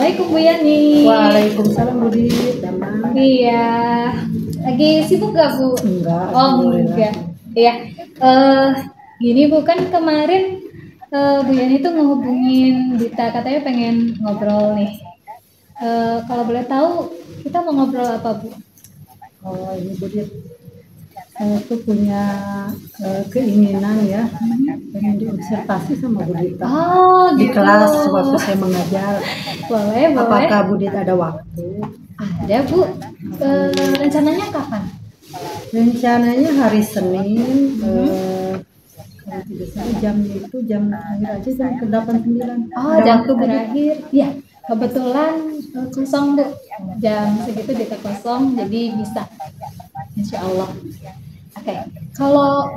Assalamualaikum Bu Yani. Waalaikumsalam Budi. Iya. Lagi sibuk gak Bu? Enggak. Oh enggak. Iya. Gini Bu, kan kemarin Bu Yani tuh ngehubungin Dita, katanya pengen ngobrol nih. Kalau boleh tahu kita mau ngobrol apa Bu? Oh ini Budi, saya tuh punya keinginan ya, pengen diobservasi sama Bu Dita di Gitu. kelas waktu saya mengajar. Boleh. Apakah Bu Dita ada waktu? Ada Bu. Rencananya kapan? Rencananya hari Senin. Kalau tidak salah jamnya itu jam akhir aja jam ke-8 9. Oh, Ada jam waktu, Bu Dita? terakhir. Iya, kebetulan kosong Bu. Jam segitu kita kosong, jadi bisa. Insya Allah. Oke, kalau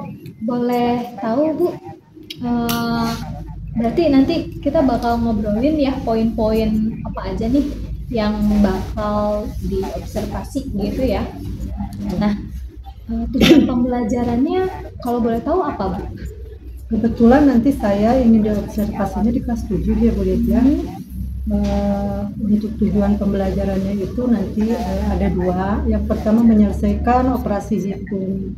boleh tahu Bu, berarti nanti kita bakal ngobrolin ya poin-poin apa aja nih yang bakal diobservasi gitu ya. Nah, tujuan pembelajarannya kalau boleh tahu apa Bu? Kebetulan nanti saya ingin diobservasinya di kelas 7 ya Bu Dita. Untuk tujuan pembelajarannya itu nanti ada dua. Yang pertama menyelesaikan operasi hitung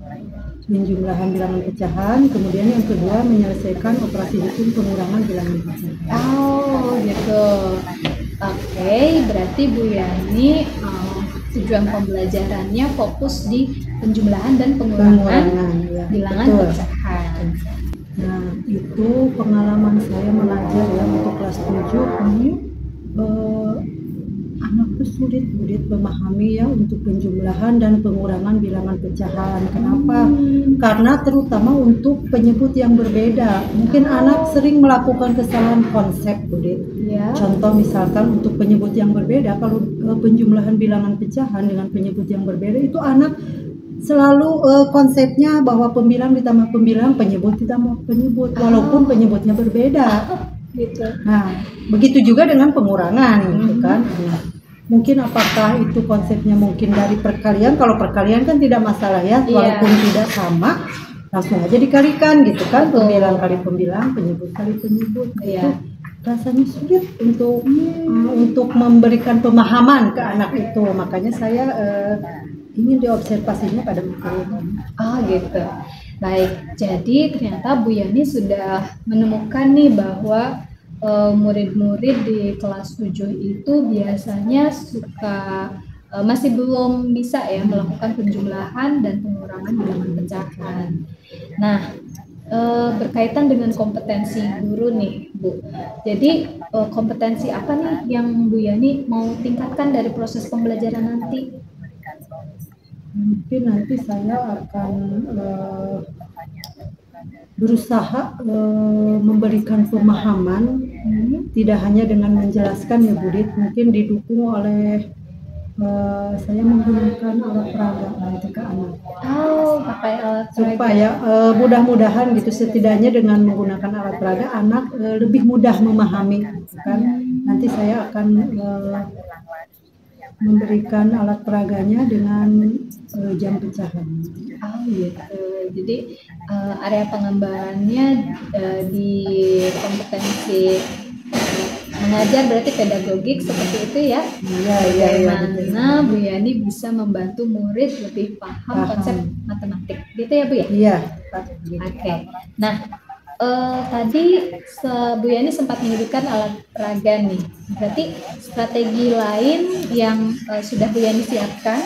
penjumlahan bilangan pecahan, kemudian yang kedua menyelesaikan operasi hitung pengurangan bilangan pecahan. Oh gitu. Oke, berarti Bu Yani tujuan pembelajarannya fokus di penjumlahan dan pengurangan Ya, bilangan betul. pecahan. Nah, itu pengalaman saya mengajar ya untuk kelas 7. Anak tuh sulit memahami ya untuk penjumlahan dan pengurangan bilangan pecahan. Kenapa? Karena terutama untuk penyebut yang berbeda. Mungkin anak sering melakukan kesalahan konsep, Budit. Ya. Contoh misalkan untuk penyebut yang berbeda, kalau penjumlahan bilangan pecahan dengan penyebut yang berbeda itu anak selalu konsepnya bahwa pembilang ditambah pembilang, penyebut ditambah penyebut, walaupun penyebutnya berbeda. Gitu. Nah, begitu juga dengan pengurangan, gitu kan. Nah, mungkin apakah itu konsepnya mungkin dari perkalian? Kalau perkalian kan tidak masalah ya, walaupun tidak sama, langsung aja dikalikan gitu kan. Betul. Pembilang kali pembilang, penyebut kali penyebut. Iya. Rasanya sulit untuk memberikan pemahaman ke anak itu. Makanya saya ingin diobservasinya pada materi ini. Oh gitu. Baik, jadi ternyata Bu Yani sudah menemukan nih bahwa murid-murid di kelas 7 itu biasanya suka masih belum bisa ya melakukan penjumlahan dan pengurangan bilangan pecahan. Nah, berkaitan dengan kompetensi guru nih Bu. Jadi kompetensi apa nih yang Bu Yani mau tingkatkan dari proses pembelajaran nanti? Mungkin nanti saya akan berusaha memberikan pemahaman, tidak hanya dengan menjelaskan ya Budit, mungkin didukung oleh saya menggunakan alat peraga nanti ke anak. Oh, pakai alat peraga. Supaya mudah-mudahan gitu, setidaknya dengan menggunakan alat peraga anak lebih mudah memahami, kan? Nanti saya akan memberikan alat peraganya dengan jam pecahan. Oh gitu. Jadi area pengembangannya di kompetensi mengajar berarti pedagogik seperti itu ya. Bagaimana Bu Yani bisa membantu murid lebih paham konsep matematik. Gitu ya Bu ya? Iya. Oke. Nah, tadi Bu Yani sempat menyebutkan alat peraga nih. Berarti strategi lain yang sudah Bu Yani siapkan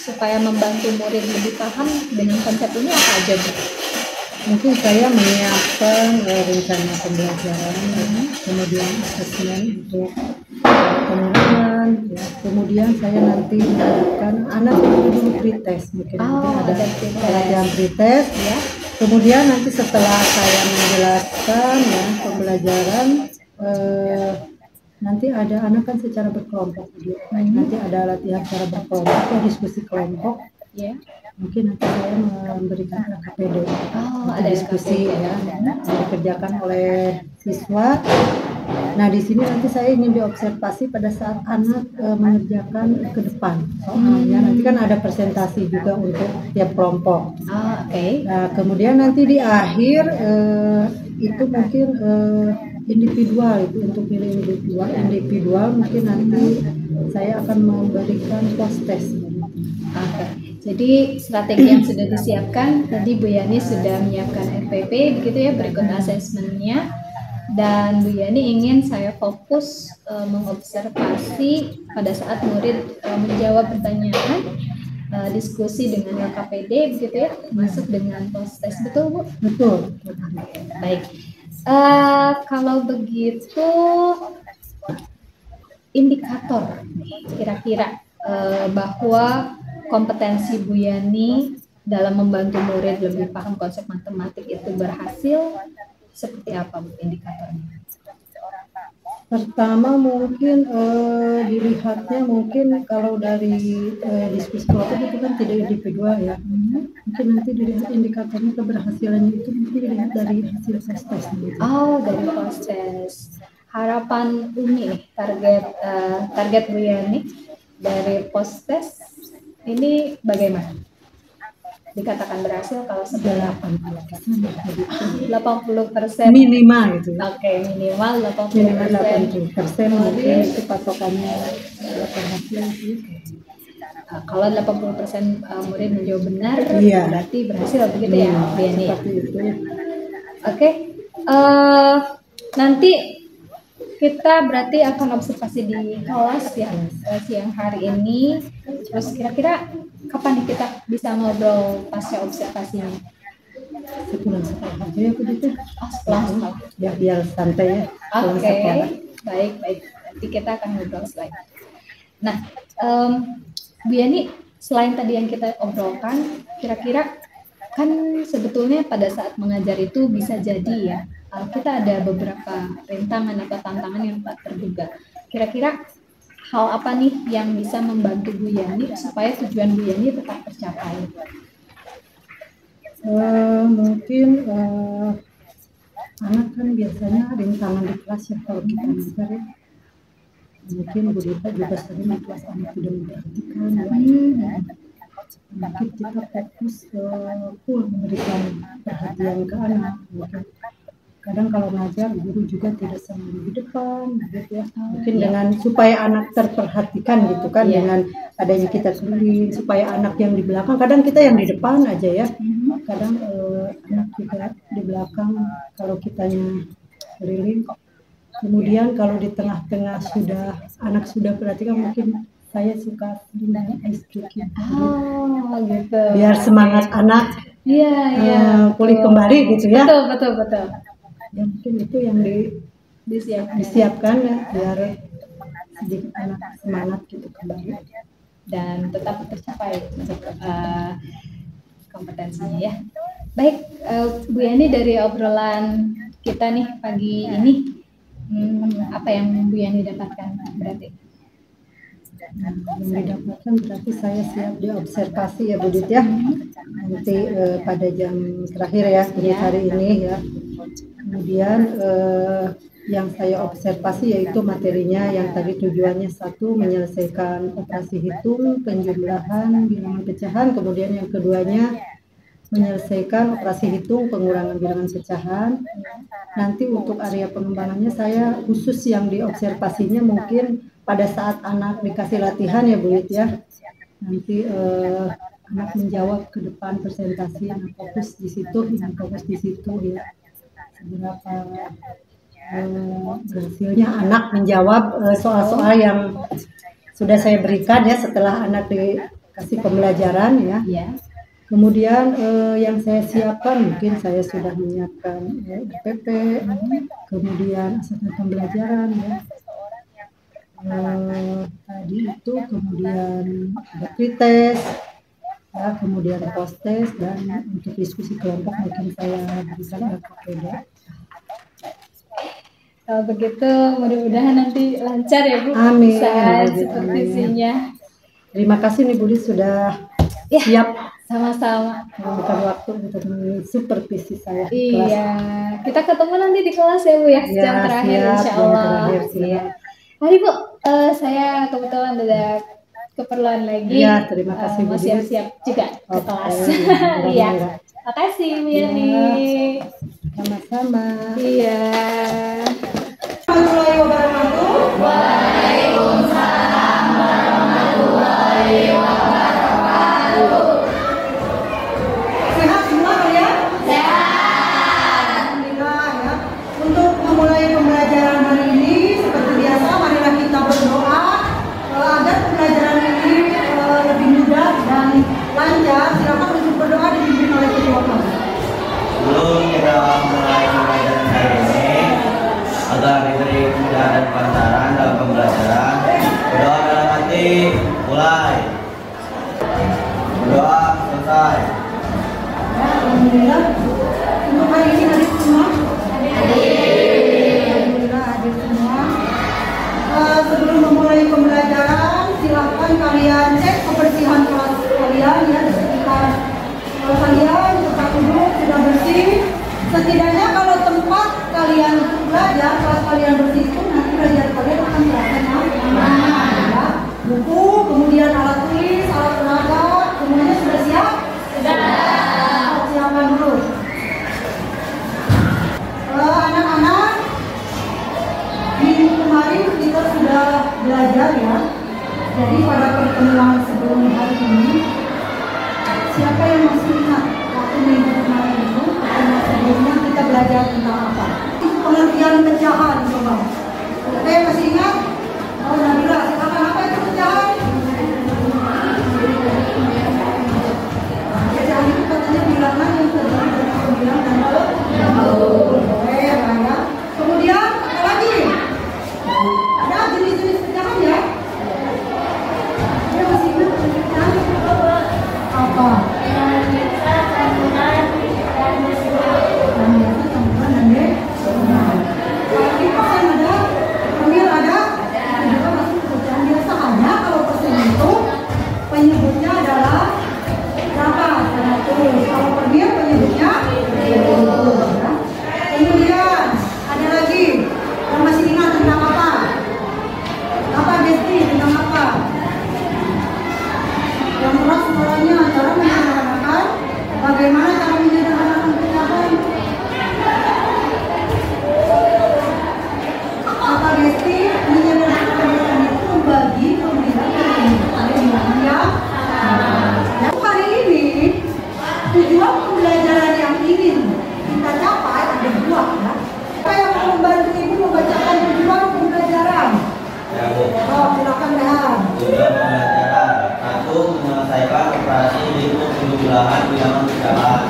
supaya membantu murid lebih paham dengan konsep ini apa aja Bu? Mungkin saya menyiapkan rencana pembelajaran, kemudian asesmen untuk pengulangan, ya. Kemudian saya nanti mengajarkan anak dulu pretest, mungkin nanti ada pelatihan pretest, ya. Kemudian nanti setelah saya menjelaskan ya pembelajaran, nanti ada anak kan secara berkelompok, nanti ada latihan secara berkelompok, ya, diskusi kelompok, ya. Mungkin nanti saya memberikan KPD, ada diskusi ya, dikerjakan oleh siswa. Nah di sini nanti saya ingin diobservasi pada saat anak mengerjakan ke depan soalnya, nanti kan ada presentasi juga untuk tiap kelompok. Nah kemudian nanti di akhir itu mungkin individual, itu untuk pilih individual mungkin nanti saya akan memberikan post test. Oke. Jadi strategi yang sudah disiapkan tadi Bu Yani sudah menyiapkan RPP begitu ya, berikut asesmennya, dan Bu Yani ingin saya fokus mengobservasi pada saat murid menjawab pertanyaan, diskusi dengan LKPD begitu ya, masuk dengan post test, betul Bu? Betul. Baik. Kalau begitu indikator kira-kira bahwa kompetensi Bu Yani dalam membantu murid lebih paham konsep matematik itu berhasil, seperti apa Bu indikatornya? Pertama mungkin dilihatnya mungkin kalau dari diskusi kelompok itu kan tidak individual ya. Mungkin nanti dilihat indikatornya keberhasilannya itu mungkin dilihat dari hasil post test. Oh, dari post test. Harapan Umi target Bu Yani dari post test ini bagaimana? Dikatakan berhasil kalau sebelah 80% minimal gitu. Oke, minimal 80%. Mungkin itu patokannya berhasil gitu. Kalau 80% murid menjawab benar, berarti berhasil begitu ya, Bu Yani? Seperti itu. Oke, nanti kita berarti akan observasi di kelas ya siang hari ini. Terus kira-kira kapan nih kita bisa ngobrol pasca observasinya? Sebulan setelah aja ya begitu. Setelah. Ya biar santai ya. Oke, baik. Nanti kita akan ngobrol selain. Nah, Bu Yani, selain tadi yang kita obrolkan, kira-kira kan sebetulnya pada saat mengajar itu bisa jadi ya, kita ada beberapa rintangan atau tantangan yang tak terduga. Kira-kira hal apa nih yang bisa membantu Bu Yani supaya tujuan Bu Yani tetap tercapai? Mungkin anak kan biasanya rintangan di kelas ya kalau kita ngajar ya. Mungkin Bu Dita juga sering di kelas anak tidak memperhatikan ya. Mungkin kita fokus full memberikan perhatian ke anak. Kadang kalau ngajar guru juga tidak selalu di depan gitu ya. Mungkin dengan supaya anak terperhatikan gitu kan, dengan adanya kita keliling supaya anak yang di belakang, kadang kita yang di depan aja ya. Kadang anak juga di belakang kalau kitanya keliling. Kemudian kalau di tengah-tengah anak sudah perhatikan, mungkin saya suka sering ice breaking gitu. Biar semangat anak pulih kembali gitu ya. Betul. Ya mungkin itu yang disiapkan ya, biar sedikit anak semangat gitu kembali dan tetap tercapai untuk kompetensinya ya. Baik, Bu Yani, dari obrolan kita nih pagi ini, apa yang Bu Yani dapatkan berarti? Yang didapatkan berarti saya siap diobservasi ya Bu Dit ya. Nanti pada jam terakhir ya hari ini ya. Kemudian yang saya observasi yaitu materinya yang tadi tujuannya satu menyelesaikan operasi hitung, penjumlahan, bilangan pecahan, kemudian yang keduanya menyelesaikan operasi hitung, pengurangan bilangan pecahan. Nanti untuk area pengembangannya saya khusus yang diobservasinya mungkin pada saat anak dikasih latihan ya Bu Lid ya. Nanti anak menjawab ke depan presentasi, anak fokus di situ ya. Seberapa berhasilnya anak menjawab soal-soal yang sudah saya berikan ya setelah anak dikasih pembelajaran ya. Kemudian yang saya siapkan mungkin saya sudah menyiapkan RPP, kemudian asesmen pembelajaran ya. Tadi itu kemudian ada pretest ya, kemudian post test, dan untuk diskusi kelompok mungkin saya berikan LKPD. Kalau begitu mudah-mudahan nanti lancar ya Bu. Amin. Saat supervisinya. Terima kasih nih Bu Lid sudah siap. Sama-sama. Bukan waktu untuk supervisi saya. Iya, kita ketemu nanti di kelas ya Bu ya, jam terakhir insya Allah. Iya. Mari Bu, saya kebetulan ada keperluan lagi. Iya, terima kasih Bu. Mau siap-siap juga ke kelas. Iya. Makasih Bu Yani. Sama-sama. Iya. Jadi pada pertemuan sebelum hari ini, siapa yang masih ingat waktu minggu kemarin itu, pertemuan sebelumnya kita belajar tentang apa? Pengertian pecahan, coba. Ada yang masih ingat? Oh, Nabila, silakan, apa itu pecahan? Pecahan itu katanya bilangan yang terdiri dari 9 dan 10. Boleh, ya. Kemudian apa lagi? Ada jenis-jenis pecahan ya? Ada masih ingat pecahan? Apa? Penyebutnya adalah berapa? 100. Kalau per mil penyebutnya 20. Ya. Kemudian ada lagi yang masih ingat tentang apa? Apa Besti tentang apa? Yang keras suaranya, cara menyederhanakan. Bagaimana cara menyederhanakan pecahan? Apa Besti menyederhanakan pecahan itu membagi pemilihan dari bilangan yang hari ini tujuan pembelajaran yang ingin kita capai ada 2 ya. Siapa yang mau membantu ibu membacakan tujuan pembelajaran? Ya, Bu. Oh, silakan Rehan. Tujuan pembelajaran 1. Menyelesaikan operasi hitung penjumlahan bilangan pecahan.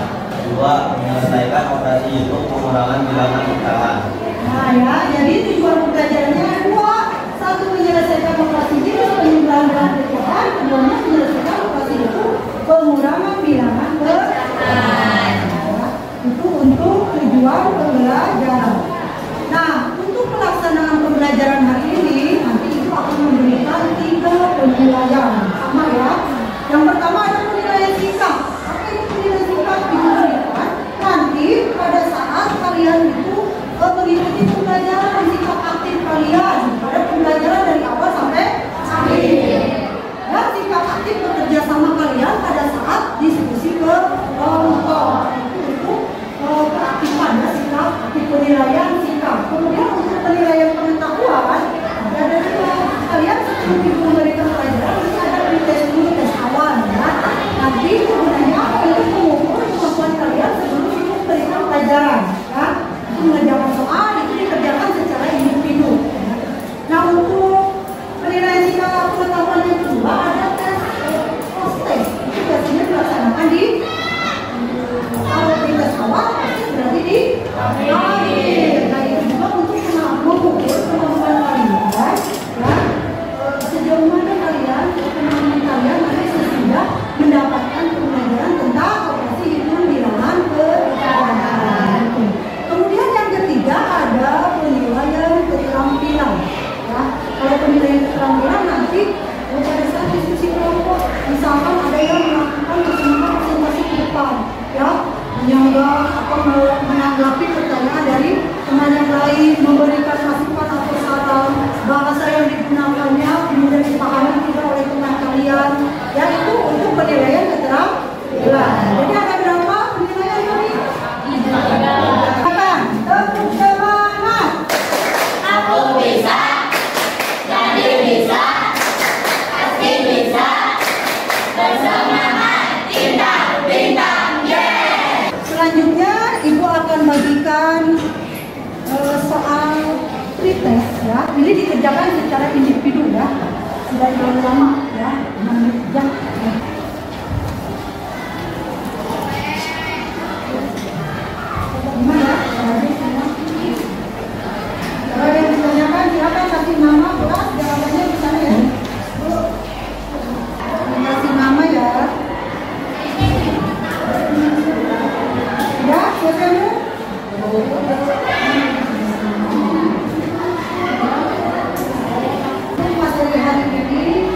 2. Menyelesaikan operasi hitung pengurangan bilangan pecahan. Nah ya, jadi tujuan pembelajarannya ada 2. 1 menyelesaikan operasi hitung penjumlahan bilangan pecahan. Keduanya menyelesaikan operasi hitung pengurangan bilangan pecahan. Itu untuk tujuan pembelajaran. Nah, untuk pelaksanaan pembelajaran hari ini nanti itu akan memberikan 3 penilaian sama ya. Yang pertama ada penilaian singkat. Apa itu penilaian singkat? Diberikan nanti pada saat kalian itu mengikuti pembelajaran sikap aktif kalian pada pembelajaran dari awal sampai akhir. Dan sikap aktif bekerja sama kalian pada saat diskusi ke kelompok. Itu keaktifan ya, sikap aktif penilaian sikap. Kemudian untuk penilaian pengetahuan ada dari kalian sebelum ibu memberikan pelajaran nanti ada tes dulu, tes awal ya. Nanti gunanya untuk mengukur kemampuan kalian sebelum ibu memberikan pelajaran ya. Itu mengerjakan soal itu dikerjakan secara individu. Nah, untuk penilaian sikap pengetahuan yang kedua ada tes post-test. Itu biasanya dilaksanakan di kalau di tes awal berarti di akhir. Nah, itu juga untuk mengukur kemampuan kalian ya. Sejauh mana kalian kemampuan kalian nanti sesudah mendapatkan pembelajaran tentang operasi hitungan bilangan pecahan. Kemudian yang ketiga ada penilaian keterampilan. Ya, kalau penilaian keterampilan nanti pada saat diskusi kelompok, misalkan ada yang melakukan bagaimana presentasi ke depan, ya, menyanggah apa menanggapi pertanyaan dari teman yang lain, memberikan masukan atau saran bahasa yang digunakannya kemudian dipahami tidak oleh teman kalian. Ya, itu untuk penilaian keterampilan. Jadi ada berapa penilaian tadi? Tepuk semangat. Aku bisa, jadi bisa, pasti bisa. Bersemangat, bintang-bintang, yeah. Selanjutnya ibu akan bagikan soal pretest ya. Ini dikerjakan secara individu ya. Tidak terlalu lama ya. Ya. Gimana? Kalau ada yang ditanyakan silakan kasih nama, bukan jawabannya di sana ya. Kasih nama ya. Ya, silakan. Materi hari ini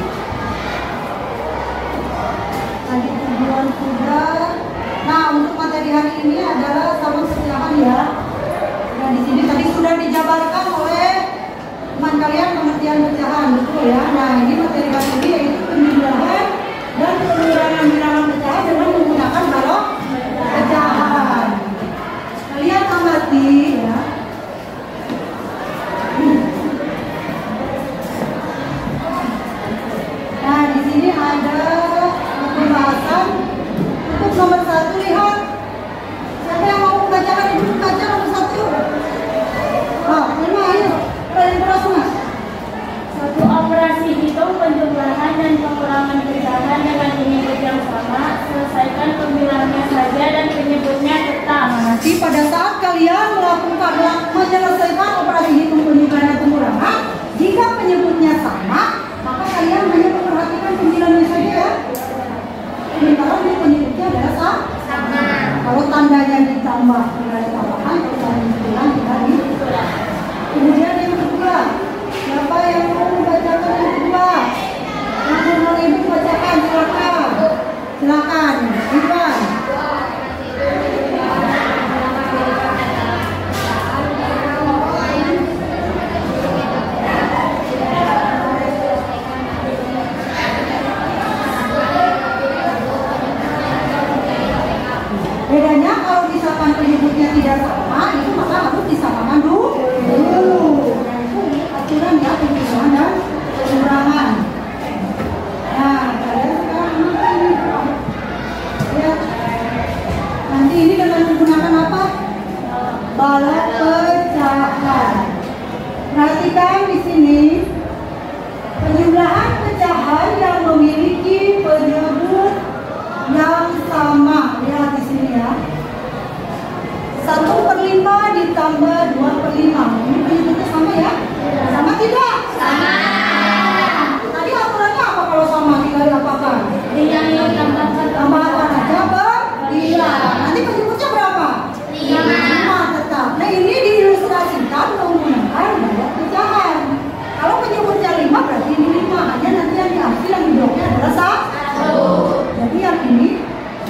tadi tujuan sudah. Nah, untuk materi hari ini adalah sama silakan ya. Nah, di sini tadi sudah dijabarkan oleh teman kalian pengertian pecahan, betul ya. Nah, ini materi hari ini yaitu penjumlahan dan pengurangan bilangan pecahan dengan menggunakan balok pecahan. Kalian amati ya. Berarti pada saat kalian menyelesaikan operasi hitung penjumlahan dan pengurangan, jika penyebutnya sama, maka kalian hanya memperhatikan penjelasannya saja ya. Sementara penyebutnya adalah sama. Kalau tandanya ditambah, tidak ditambahkan, kalau dikurang tidak dikurang. Kemudian yang kedua, siapa yang mau membacakan yang kedua? Yang mau ibu bacakan, silakan. Silakan, Iwan. Bedanya kalau misalkan penyebutnya tidak sama, itu maka harus disamakan dulu. Yaitu aturan ya penjumlahan dan pengurangan. Nah, kalian sekarang ya. Nanti ini dengan menggunakan apa? Balok pecahan. Perhatikan di sini penjumlahan pecahan yang memiliki penyebut yang sama. Lihat di sini ya. 1/5 ditambah 2/5. Ini penyebutnya sama ya? Sama tidak? Sama. Tadi aturannya apa kalau sama? Tinggal diapakan? Tambahkan aja berbilang. Nanti penyebutnya berapa? 5 tetap. Nah ini diilustrasikan menggunakan balok pecahan. Kalau penyebutnya 5 berarti ini 5. Hanya nanti yang diambil yang di bloknya adalah 1. Jadi yang ini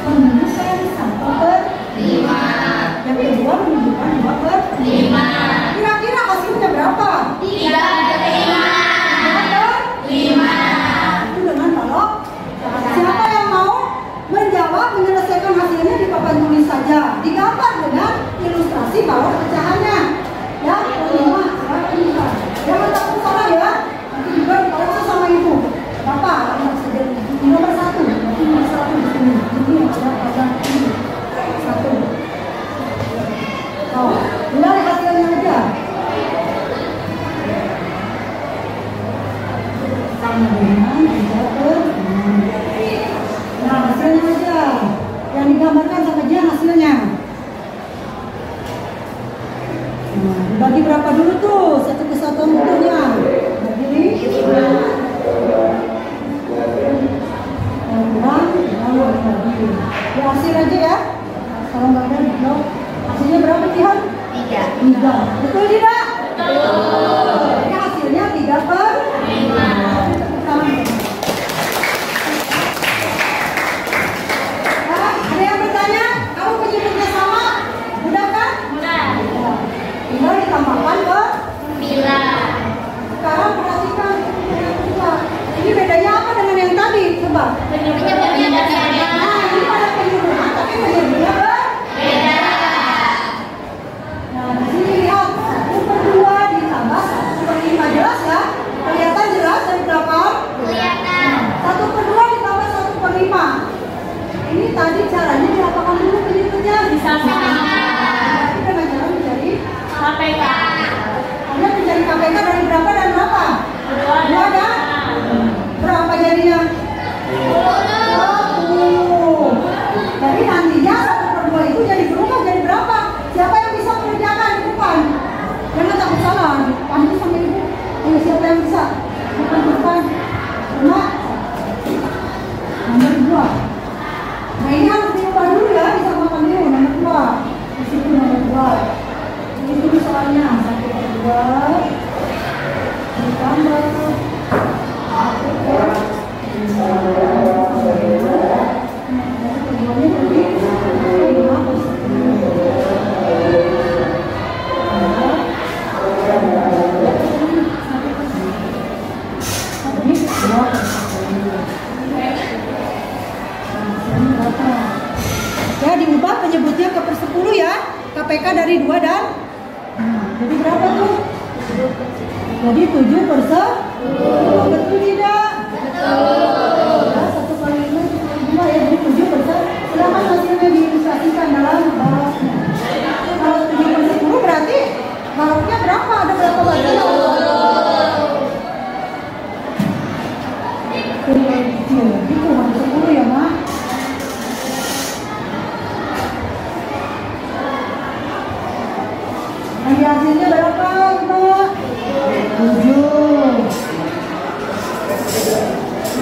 menunjukkan 1/5. Yang kedua menunjukkan 2/5. Kira-kira hasilnya berapa? 3/5. Itu dengan balok. Siapa yang mau menjawab menyelesaikan hasilnya di papan tulis saja. Digambar dengan ilustrasi balok pecahannya. Ya, 5. Jangan takut salah ya. Nanti juga dikoreksi sama ibu. Bapak, nomor 1. Berarti nomor 1 di sini. Ini ada pada ini. 1. Oh, ulang hasilnya aja. Sama dengan 3/6. Nah, hasilnya aja. Yang digambarkan sama dia hasilnya. Nah, dibagi berapa dulu tuh? Satu kesatuan utuhnya. Bagi ini. Kurang, bagi. Ya, hasil aja ya. Kalau nggak ada blok. Hasilnya berapa Tihan? 3. Betul tidak? Betul. Ini hasilnya 3/5. Ada yang bertanya? Kalau penyebutnya sama, mudah kan? Mudah. Tinggal ditambahkan ke 9. sekarang perhatikan yang kedua. Ini bedanya apa dengan yang tadi? Coba. Penyebutnya berbeda. Nah, ini pada penyebutnya, tapi penyebutnya Beda. Nah, di sini lihat 1/2 ditambah 1/5. Jelas ya? Kelihatan jelas dari belakang? Kelihatan. 1/2 ditambah 1/5. Ini tadi caranya diapakan dulu penyebutnya? Disamakan. Ini dengan cara mencari KPK. Anda mencari KPK dari berapa dan berapa? 2 dan berapa jadinya? 10. Jadi nantinya 1/2 itu jadi berubah jadi berapa? Siapa yang bisa mengerjakan di depan? Jangan takut salah. Panggil sama ibu. Ayo siapa yang bisa? Depan. Nomor 2. Nah ini harus diubah dulu ya. Disamakan dulu nomor 2. Di situ nomor 2. Ini soalnya 1/2 ditambah 1/2. Ya diubah penyebutnya ke per 10 ya. KPK dari 2 dan jadi berapa tuh? Jadi 7/10. Betul tidak? Betul. Ya, 1/5 itu 2 ya. Jadi 7/10. Silakan hasilnya diilustrasikan dalam baloknya. Kalau 7/10 berarti baloknya berapa? Ada berapa bagian? Kecil. Itu harus 10 ya, Mak. Yang di hasilnya berapa? 7.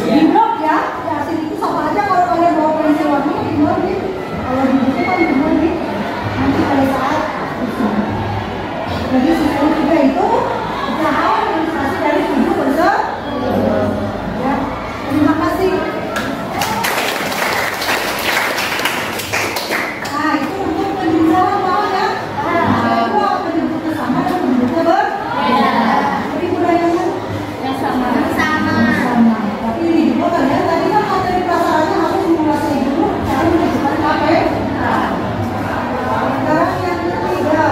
Di blok ya, di hasil itu sama aja kalau kalian bawa pensil warna di blok nih. Kalau di buku kan di blok nih. Nanti pada saat itu. Jadi siswa juga itu pecahan ilustrasi dari 7 bersama. Ya, terima kasih. Nah, itu untuk penjumlahan mau ya. Itu penjumlahnya sama dan penjumlahnya berbeda. Tapi budayanya Yang sama. sama. Tapi ini juga kalian tadi kan materi prasarannya harus menguasai dulu cara menentukan KPK. Sekarang yang ketiga.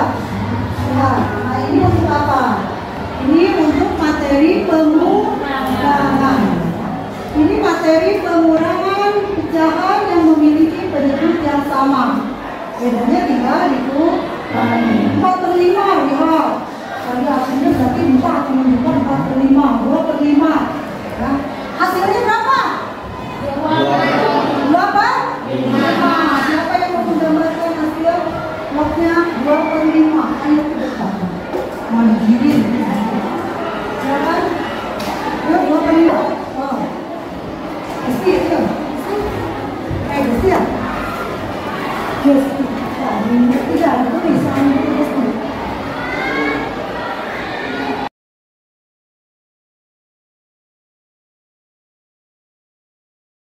Nah, ini untuk apa? Ini untuk materi pengurangan. Ini materi pengurangan pecahan yang memiliki penduduk yang sama. Bedanya tinggal dikurangi. 4/5 lihat. Tadi hasilnya berarti 4, ini bukan 4/5, 2/5. Ya. Hasilnya berapa? 2 apa? 5. Siapa yang mau menggambarkan hasil lognya 2/5? Ayo ke depan. Mandiri. Silakan. Ya, 2/5. Wow. Besi ya? Besi ya? Besi. Tidak ada tulisan besi.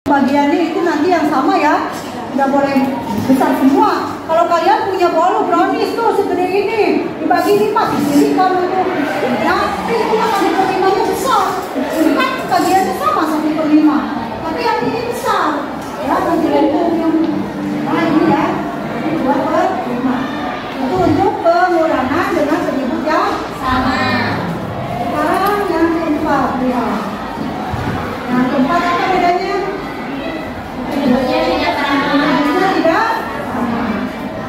Bagiannya itu nanti yang sama ya, nggak boleh besar semua. Kalau kalian punya bolu brownies tuh segede ini, dibagi 5, disilikan itu. Ya, itu kan 1/5-nya besar. Ini kan bagiannya sama 1/5, tapi yang ini besar. Ya, nanti untuk yang nah ini ya, ini 2/5. Itu untuk pengurangan dengan penduduk yang Sama. sekarang yang keempat, lihat. Yang keempat apa bedanya? Penduduknya tidak sama. Itu tidak sama.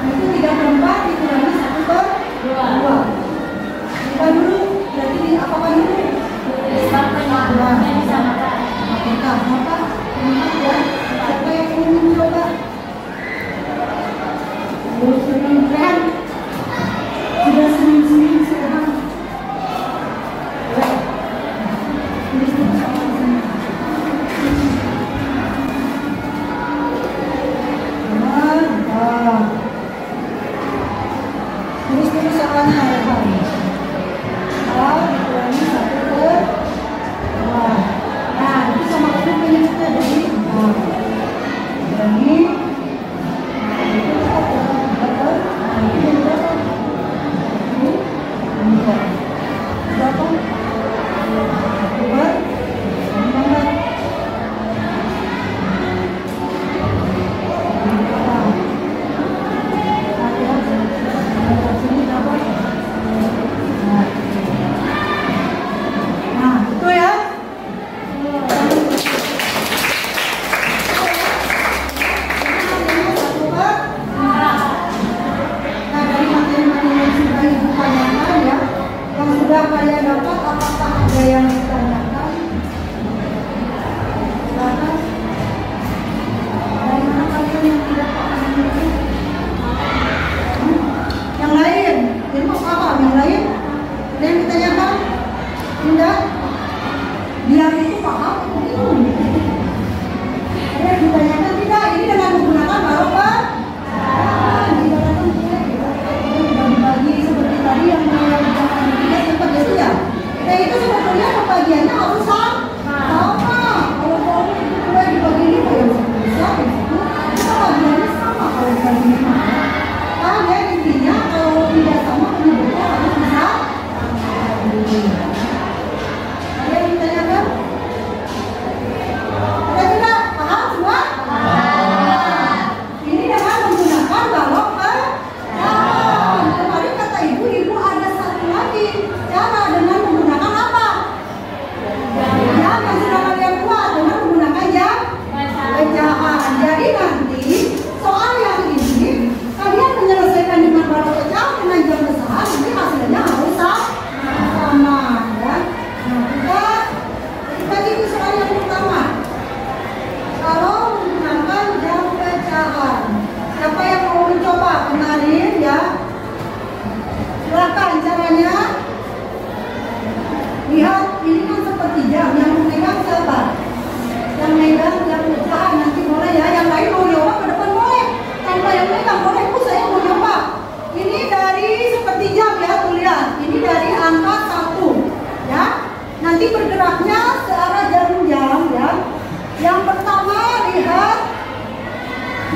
Itu 3/4 dikurangi 1/2. Kita dulu, berarti di apakan dulu? Sebab penduduknya disamakan. Apakah apa? Ya. Siapa yang ingin mencoba? Senang-senang. Sudah senang-senang sekarang. Terus soalnya ya Pak. Dikurangi 1/2. Nah, itu sama kedudukannya kita jadi dikurangi. Nah, itu tetap berapa? Nah, itu jadi berapa? Ini berapa? 1/2. Nah, itu ya. Nah, dari materi-materi yang sudah Ibu tanyakan ya, yang sudah kalian dapat, apakah ada yang ditanyakan? Silakan. Dari mana kalian yang tidak paham ini? Yang lain, jadi mau apa? Yang lain? Ada yang ditanyakan? Tidak? Biar itu paham atau bingung? Ada yang ditanyakan tidak? Ini dengan menggunakan apa? Digunakan dibagi seperti tadi yang mau ditanyakan tidak sempat itu ya. Nah itu sebetulnya pembagiannya seperti jam ya, tuh lihat. Ini dari angka 1 ya. Nanti bergeraknya searah jarum jam ya. Yang pertama lihat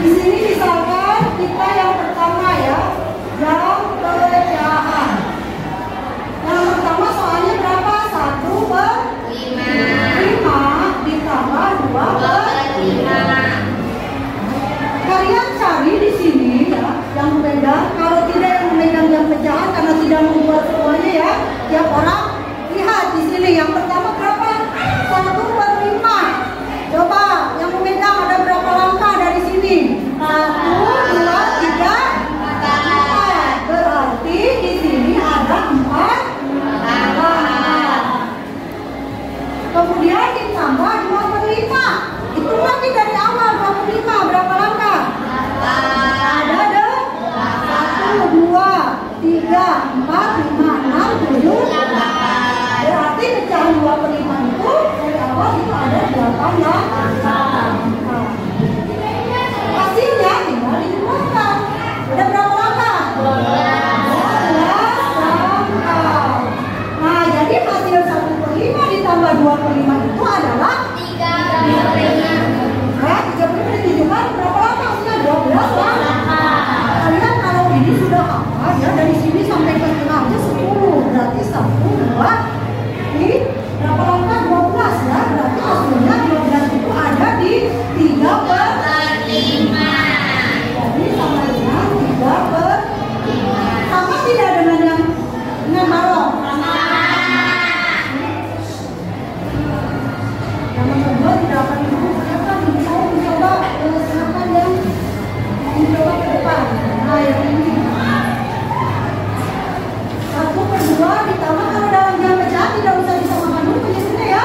di sini, misalkan kita yang pertama ya, jam pecahan. Yang pertama soalnya berapa? 1 per 5 ditambah 2 per 5. Kalian cari di sini ya, yang memegang. Kalau tidak yang memegang jam pecahan karena tidak membuat semuanya ya, tiap orang lihat di sini. Yang pertama berapa? 1 per 5. Coba yang memegang ada berapa langkah dari sini? 1, 2, 3, 4. Berarti di sini ada 4 langkah. Kemudian ditambah 2 per 5. Itu lagi dari awal 25 berapa langkah? Ada 1, 2, 3, 4, 5, 6, 7. Berarti pecahan 2 per 5 itu dari awal itu ada 8 langkah. Hasilnya tinggal dijumlahkan. Ada berapa langkah? 12 langkah. Nah, jadi hasil 1 per 5 ditambah 2 per 5 itu adalah 35. Ya, 35 ditambah berapa langkah? Hasilnya 12 langkah. Kalian kalau ini sudah hafal ya, dari sini sampai ke tengahnya 10. Berarti 1, 2, ini berapa langkah? 12 ya. Berarti hasilnya 12 itu ada di 3 per 5. Jadi sama dengan 3 per 5. Sama tidak dengan yang balok? Yang kedua tidak akan silakan mencoba silakan yang mencoba ke depan. Nah, yang ini 1 per 2 ditambah, kalau dalam jam pecahan tidak usah disamakan dulu penyusunnya ya.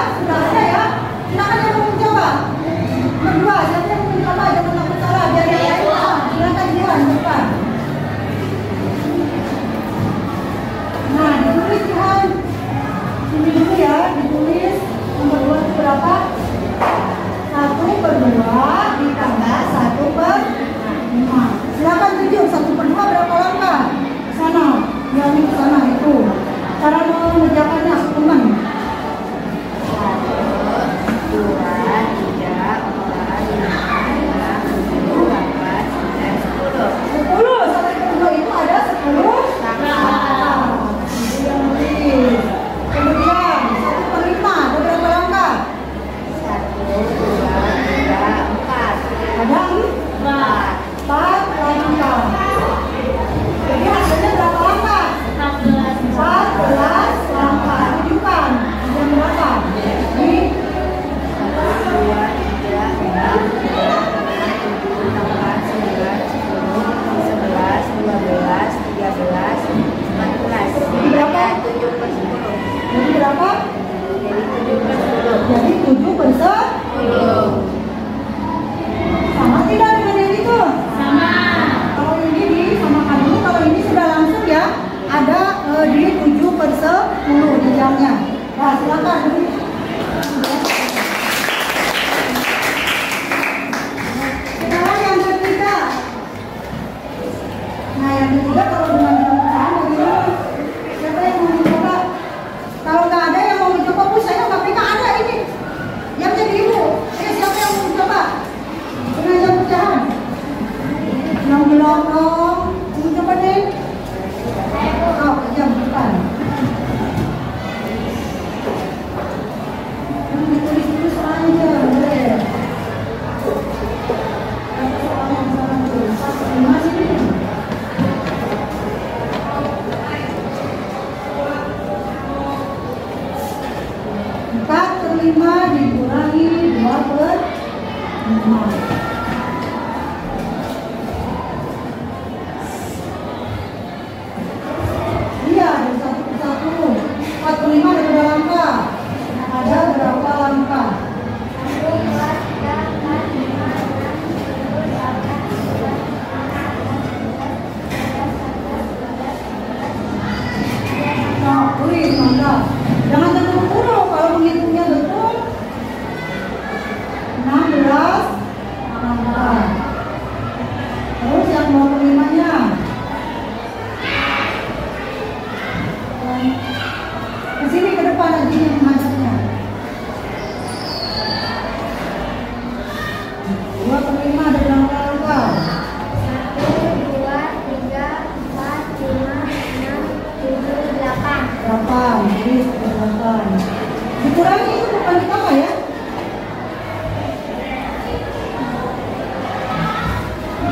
dikurangi itu bukan ditambah ya.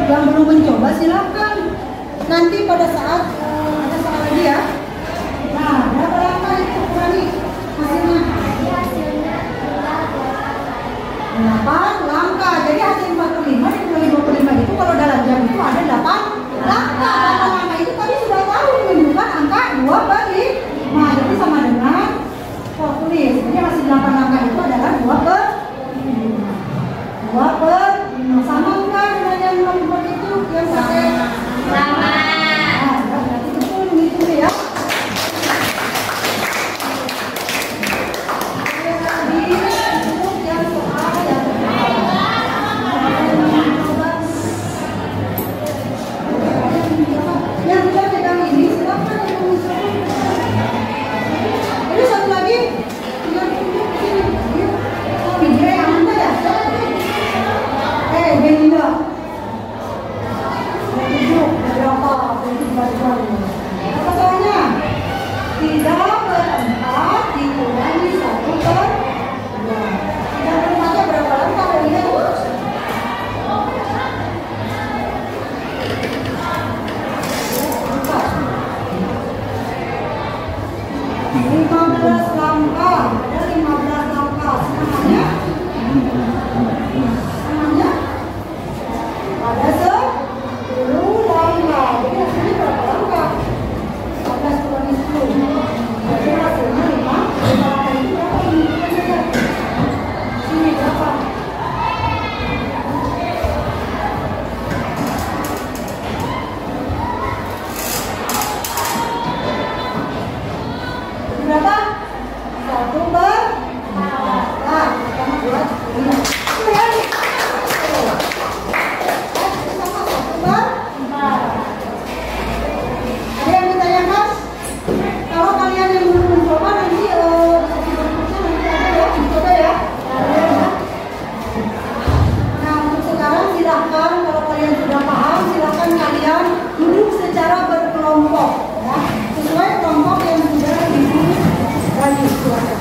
Yang belum mencoba silakan. Nanti pada saat ada soal lagi ya. Nah, berapa langkah itu kurangi hasilnya? 8 langkah. Jadi hasil 45 dikurangi 25 itu kalau dalam jam itu ada 8 langkah. 8 langkah itu tadi sudah tahu menunjukkan angka 2 per 5. Jadi sama dengan tulis. Jadi hasil 8 langkah itu adalah 2 per 5. Sama enggak dengan yang nomor itu yang pakai? Sama. Nah, berarti betul gitu ya. Yang sudah pegang ini silakan yang mencoba. Ini satu lagi, tinggal tunjuk sini. Oh, video yang mana ya? Belinda. Tunjuk berapa? Tunjuk berapa? Apa soalnya? 3/4 dikurangi 1/2. 3/4-nya berapa langkah? Belinda? 15 langkah, ada 15 langkah. Namanya ada 10 langkah. Jadi hasilnya berapa langkah? 15 kurangi 10. Jadi hasilnya 5. Langkah itu berapa? Ini berapa? Berapa? 1/4. Nah, pertama buat ini. Sama 1/4. Ada yang ditanyakan? Kalau kalian yang belum mencoba nanti nanti ada ya, dicoba ya. Nah, untuk sekarang silakan kalau kalian sudah paham silakan kalian duduk secara berkelompok ya. Sesuai kelompok yang sudah lanjut silakan.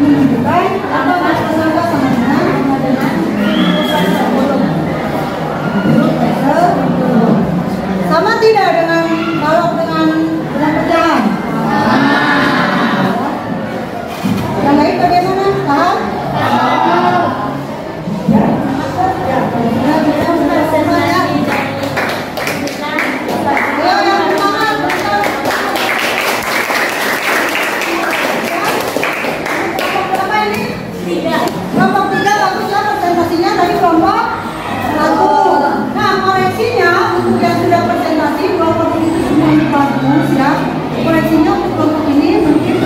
menunjukkan atau tersangka sama dengan sama tidak dengan kalau dengan pecahan? Yang lain bagaimana? Paham? Ya. Kelompok 3 baguslah presentasinya dari kelompok 1. Nah, koreksinya untuk yang sudah presentasi kelompok itu semuanya bagus ya. Koreksinya untuk kelompok ini mungkin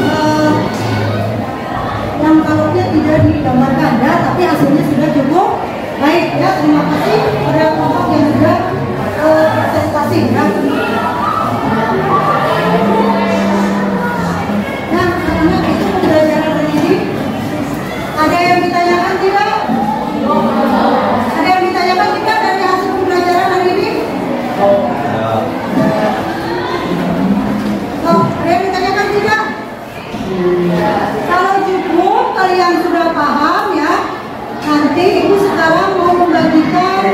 yang kalaunya tidak digambarkan ya, tapi hasilnya sudah cukup baik ya. Terima kasih pada kelompok yang sudah presentasi ya. Nah, karena itu pembelajaran hari ini ada yang ditanyakan tidak? Ada yang ditanyakan tidak dari hasil pembelajaran hari ini? Oh, ada yang ditanyakan tidak? Kalau cukup kalian sudah paham ya, nanti ibu sekarang mau membagikan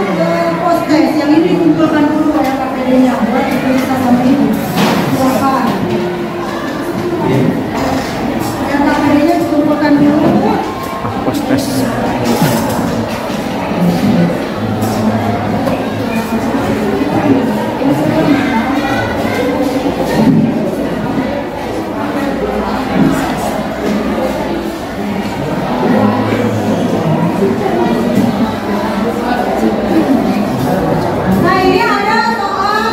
post test yang ini dikumpulkan dulu ya KPD-nya buat diperiksa sama ibu. Silakan. Yang KPD-nya dikumpulkan dulu. Post test. Nah, ini ada soal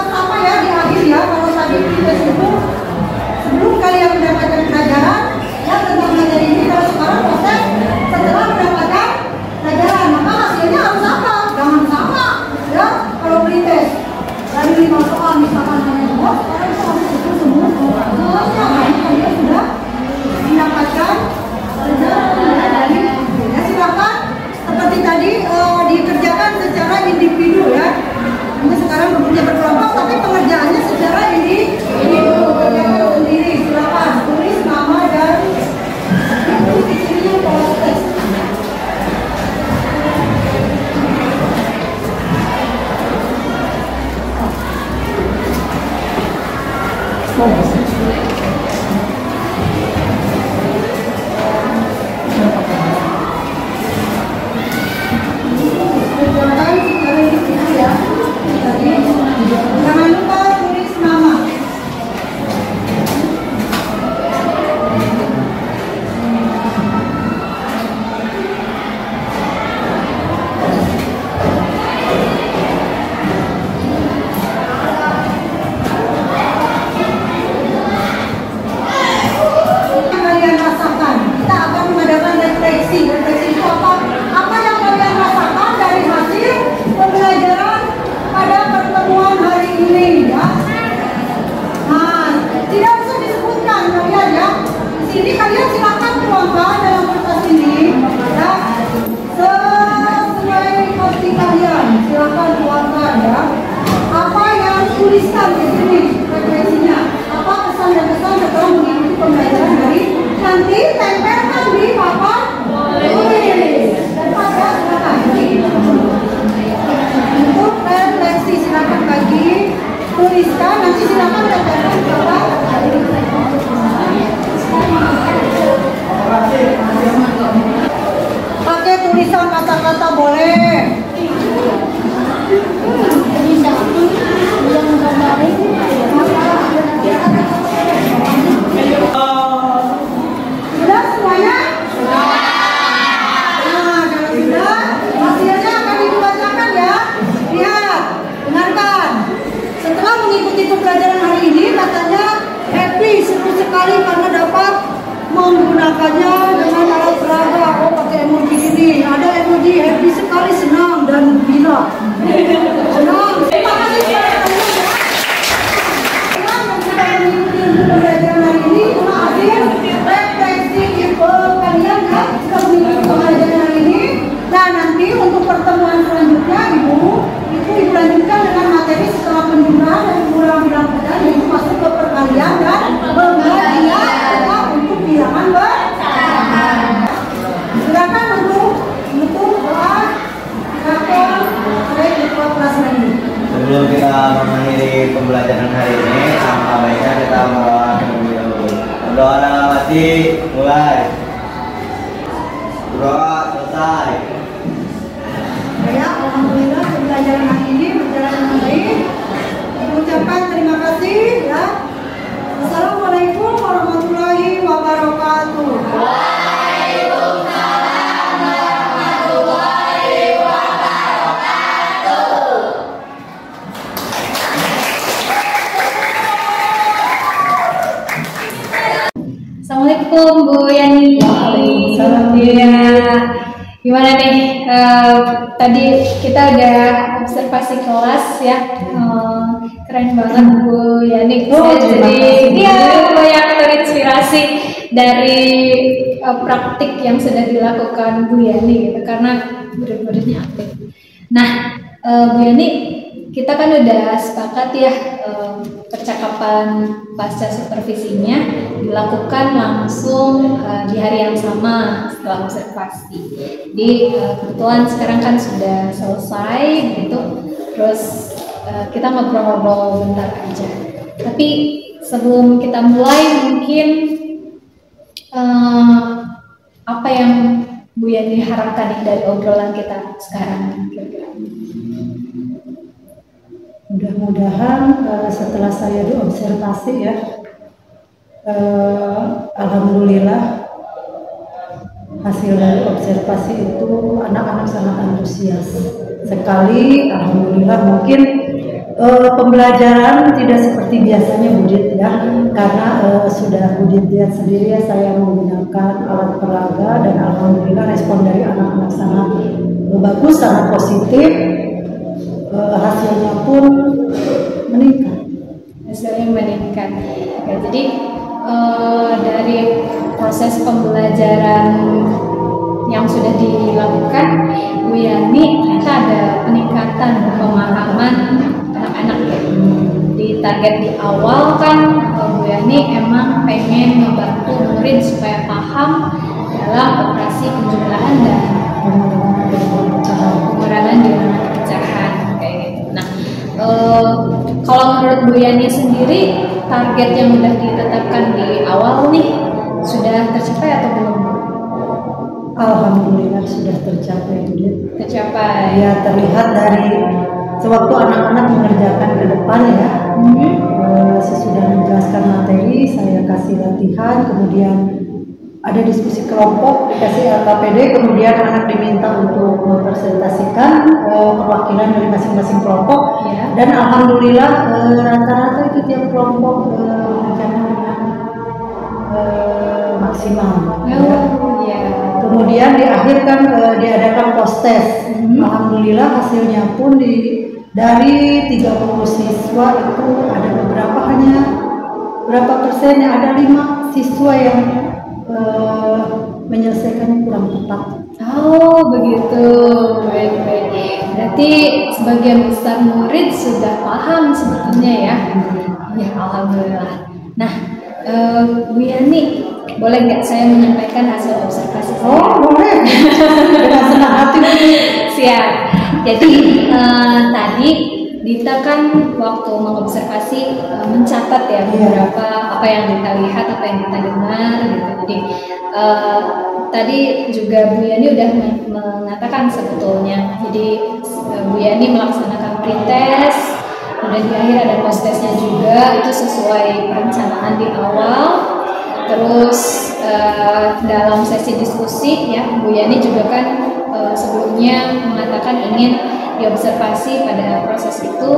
apa ya di akhir ya, kalau tadi kita sebelum kalian mendapatkan pelajaran ya tentang materi ini, kalau sekarang proses setelah mendapatkan pelajaran, maka hasilnya harus apa? Jangan sama ya. Kalau beli tes dari 5 soal misalkan hanya 2, sekarang itu harus itu semua semuanya, karena kalian sudah mendapatkan pelajaran ya dari ya. Silakan seperti tadi dikerjakan secara individu ya. Ini sekarang bekerja berkelompok, tapi pengerjaannya secara individu, kerjakan sendiri. Silakan tulis nama dan itu di sini proses. Kerjakan secara individu ya. Jadi jangan lupa tulis nama. Kalian rasakan, kita akan mengadakan refleksi. Refleksi itu apa? Apa yang kalian rasakan dari hasil pembelajaran pada pertemuan hari ini ya? Nah, tidak usah disebutkan kalian ya. Di sini kalian silakan tuangkan dalam kertas ini ya. Sesuai opsi kalian, silakan tuangkan ya. Apa yang tuliskan di sini refleksinya? Apa kesan dan kesan setelah mengikuti pembelajaran hari nanti tempelkan di papan tulis dan pada silakan untuk refleksi silakan bagi tuliskan, nanti silakan tempelkan di papan. Pakai tulisan kata-kata boleh. Sudah semuanya? Nah, kalau sudah, hasilnya akan dibacakan ya. Lihat, dengarkan. Setelah mengikuti pembelajaran hari ini, katanya happy, seru sekali karena dapat menggunakannya dengan alat peraga. Oh, pakai emoji ini. Ada emoji happy sekali, senang dan gila. Senang. Terima kasih kepada kalian ya. Yang sudah mengikuti pembelajaran hari ini, hasil refleksi kalian ya sudah mengikuti pembelajaran hari ini. Nah, nanti untuk pertemuan selanjutnya ibu lanjutkan dengan materi setelah penjumlahan dan pengulangan bilangan perkalian, yaitu masuk ke perkalian dan pembagian untuk bilangan besar. sebelum kita mengakhiri pembelajaran hari ini, alangkah baiknya kita berdoa terlebih dahulu. Berdoa dalam hati, mulai. Berdoa selesai. Ya, alhamdulillah pembelajaran hari ini berjalan dengan baik. Mengucapkan terima kasih ya. Assalamualaikum warahmatullahi wabarakatuh. Assalamualaikum Bu Yani. Waalaikumsalam. Ya, gimana nih? Tadi kita udah observasi kelas ya. Keren banget Bu Yani. Oh, Saya terima jadi kasih. banyak terinspirasi dari praktik yang sudah dilakukan Bu Yani gitu, karena murid-muridnya aktif. Nah, Bu Yani, kita kan udah sepakat ya, percakapan pasca supervisinya dilakukan langsung di hari yang sama setelah observasi. Jadi kebetulan sekarang kan sudah selesai gitu, terus kita ngobrol-ngobrol bentar aja. Tapi sebelum kita mulai, mungkin apa yang Bu Yani harapkan nih dari obrolan kita sekarang kira-kira? Mudah-mudahan setelah saya diobservasi ya, alhamdulillah hasil dari observasi itu anak-anak sangat antusias sekali. Alhamdulillah, mungkin pembelajaran tidak seperti biasanya Budit ya, karena sudah Budit lihat sendiri ya, saya menggunakan alat peraga dan alhamdulillah respon dari anak-anak sangat bagus, sangat positif. Hasilnya pun meningkat. Hasilnya meningkat. Ya, jadi dari proses pembelajaran yang sudah dilakukan Bu Yani, ternyata ada peningkatan pemahaman anak-anak ya. Di target di awal kan Bu Yani emang pengen membantu murid supaya paham dalam operasi penjumlahan dan pengurangan bilangan pecahan kayak gitu. Nah, kalau menurut Bu Yani sendiri, target yang sudah ditetapkan di awal nih sudah tercapai atau belum? Alhamdulillah sudah tercapai Budit. Tercapai. Ya, terlihat dari sewaktu anak-anak mengerjakan ke depan ya, sesudah menjelaskan materi, saya kasih latihan, kemudian ada diskusi kelompok, dikasih LKPD, kemudian anak diminta untuk mempresentasikan perwakilan dari masing-masing kelompok, Ya. dan alhamdulillah rata-rata itu tiap kelompok mengerjakan dengan maksimal. Ya. Ya. Kemudian di akhir kan diadakan post test. Alhamdulillah hasilnya pun dari 30 siswa itu ada beberapa, hanya berapa persennya, ada 5 siswa yang menyelesaikan kurang tepat. Oh begitu, baik-baik. Berarti sebagian besar murid sudah paham sebetulnya ya. Ya alhamdulillah. Nah, Bu Yani, boleh nggak saya menyampaikan hasil observasi saya? Oh boleh, dengan senang hati. Siap. Jadi tadi Dita kan waktu mengobservasi mencatat ya beberapa apa yang Dita lihat, apa yang Dita dengar gitu. Jadi tadi juga Bu Yani udah mengatakan sebetulnya. Jadi Bu Yani melaksanakan pretest, kemudian di akhir ada post testnya juga, itu sesuai perencanaan di awal. Terus dalam sesi diskusi ya, Bu Yani juga kan sebelumnya mengatakan ingin diobservasi pada proses itu.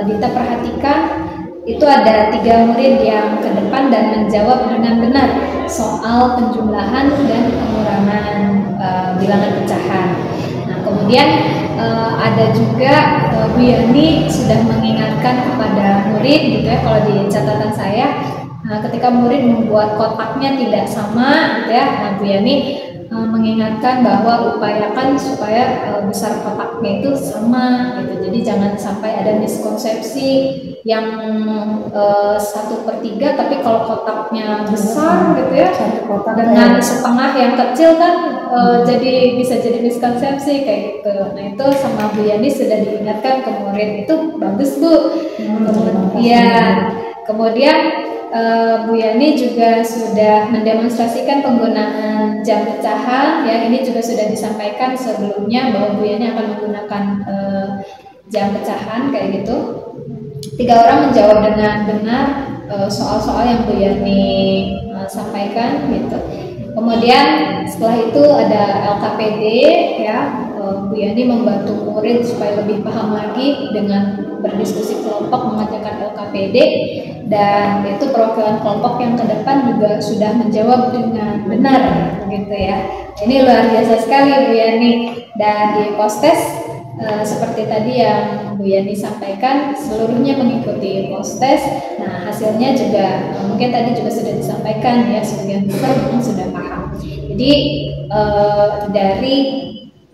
Dita perhatikan itu ada 3 murid yang ke depan dan menjawab dengan benar soal penjumlahan dan pengurangan bilangan pecahan. Nah kemudian ada juga Bu Yani sudah mengingatkan kepada murid gitu ya, kalau di catatan saya, ketika murid membuat kotaknya tidak sama gitu ya, nah Bu Yani mengingatkan bahwa upayakan supaya besar kotaknya itu sama gitu. Jadi jangan sampai ada miskonsepsi yang 1/3, tapi kalau kotaknya besar gitu ya, Satu kotak dengan setengah yang kecil kan jadi bisa jadi miskonsepsi kayak gitu. Nah itu sama Bu Yani sudah diingatkan ke murid, itu bagus Bu. Kemudian Bu Yani juga sudah mendemonstrasikan penggunaan jam pecahan ya. Ini juga sudah disampaikan sebelumnya bahwa Bu Yani akan menggunakan jam pecahan kayak gitu. 3 orang menjawab dengan benar soal-soal yang Bu Yani sampaikan gitu. Kemudian setelah itu ada LKPD ya, Bu Yani membantu murid supaya lebih paham lagi dengan berdiskusi kelompok, mengajarkan LKPD, dan itu perwakilan kelompok yang ke depan juga sudah menjawab dengan benar gitu ya. Ini luar biasa sekali Bu Yani. Dan di postes seperti tadi yang Bu Yani sampaikan, seluruhnya mengikuti postes. Nah hasilnya juga mungkin tadi juga sudah disampaikan ya, sebagian besar memang sudah paham. Jadi dari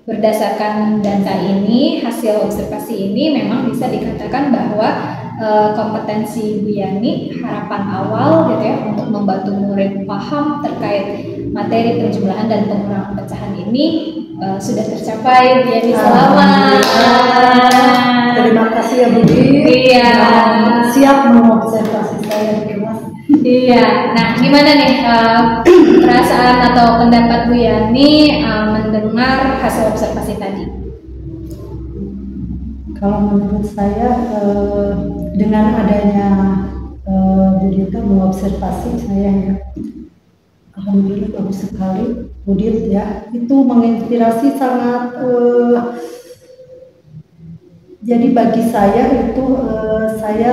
berdasarkan data ini, hasil observasi ini memang bisa dikatakan bahwa kompetensi Bu Yani, harapan awal gitu ya untuk membantu murid paham terkait materi penjumlahan dan pengurangan pecahan ini sudah tercapai. Bu Yani selamat. Terima kasih ya Bu. Iya. Siap mengobservasi saya di kelas. Iya. Nah, gimana nih perasaan atau pendapat Bu Yani mendengar hasil observasi tadi? Kalau menurut saya dengan adanya Bu Dita mengobservasi saya ya, alhamdulillah bagus sekali Bu Dit ya, itu menginspirasi sangat. Jadi bagi saya itu saya